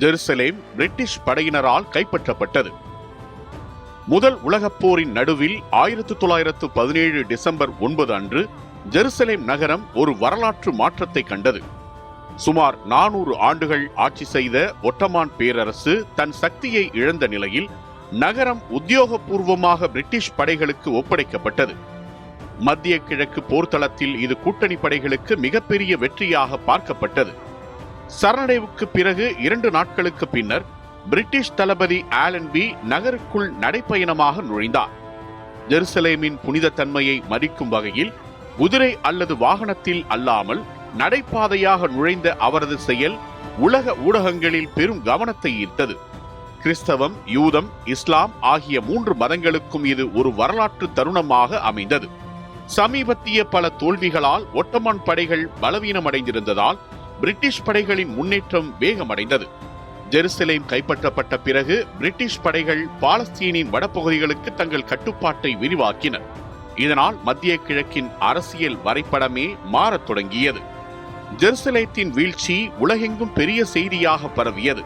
Jerusalem British படையினரால் கைப்பற்றப்பட்டது. முதல் உலகப் போரின் நடுவில் 1917 டிசம்பர் 9 அன்று ஜெருசலேம் நகரம் ஒரு வரலாற்று மாற்றத்தை கண்டது. சுமார் 400 ஆண்டுகள் ஆட்சி செய்த ஒட்டமான் பேரரசு தன் சக்தியை இழந்த நிலையில் நகரம் உத்தியோகபூர்வமாக பிரிட்டிஷ் படைகளுக்கு ஒப்படைக்கப்பட்டது. மத்திய கிழக்கு போர்த்தளத்தில் இது கூட்டணி படைகளுக்கு மிகப்பெரிய வெற்றியாக பார்க்கப்பட்டது. சரணடைவுக்கு பிறகு 2 நாட்களுக்கு பின்னர் பிரிட்டிஷ் தளபதி ஆலன்பி நகருக்குள் நடைப்பயணமாக நுழைந்தார். ஜெருசலேமின் புனித தன்மையை மதிக்கும் வகையில் குதிரை அல்லது வாகனத்தில் அல்லாமல் நடைபாதையாக நுழைந்த அவரது செயல் உலக ஊடகங்களில் பெரும் கவனத்தை ஈர்த்தது. கிறிஸ்தவம், யூதம், இஸ்லாம் ஆகிய 3 மதங்களுக்கும் இது ஒரு வரலாற்று தருணமாக அமைந்தது. சமீபத்திய பல தோல்விகளால் ஒட்டமான் படைகள் பலவீனமடைந்திருந்ததால் பிரிட்டிஷ் படைகளின் முன்னேற்றம் வேகமடைந்தது. ஜெருசலேம் கைப்பற்றப்பட்ட பிறகு பிரிட்டிஷ் படைகள் பாலஸ்தீனின் வடபகுதிகளுக்கு தங்கள் கட்டுப்பாட்டை விரிவாக்கினர். இதனால் மத்திய கிழக்கின் அரசியல் வரைபடமே மாறத் தொடங்கியது. ஜெருசலேத்தின் வீழ்ச்சி உலகெங்கும் பெரிய செய்தியாக பரவியது.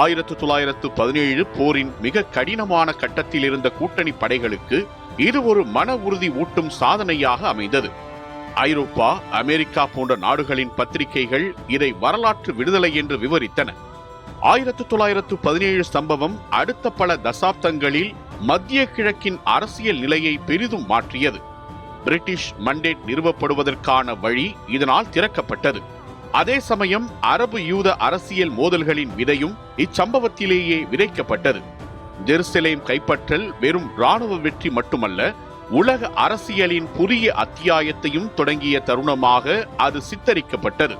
1917 போரின் மிக கடினமான கட்டத்தில் இருந்த கூட்டணி படைகளுக்கு இது ஒரு மன உறுதி ஊட்டும் சாதனையாக அமைந்தது. ஐரோப்பா, அமெரிக்கா போன்ற நாடுகளின் பத்திரிகைகள் இதை வரலாற்று விடுதலை என்று விவரித்தன. 1917 சம்பவம் அடுத்த பல தசாப்தங்களில் மத்திய கிழக்கின் அரசியல் நிலையை பெரிதும் மாற்றியது. பிரிட்டிஷ் மண்டேட் நிறுவப்படுவதற்கான வழி இதனால் திறக்கப்பட்டது. அதே சமயம் அரபு யூத அரசியல் மோதல்களின் விதையும் இச்சம்பவத்திலேயே விதைக்கப்பட்டது. ஜெருசலேம் கைப்பற்றல் வெறும் இராணுவ வெற்றி மட்டுமல்ல, உலக அரசியலின் புதிய அத்தியாயத்தையும் தொடங்கிய தருணமாக அது சித்தரிக்கப்பட்டது.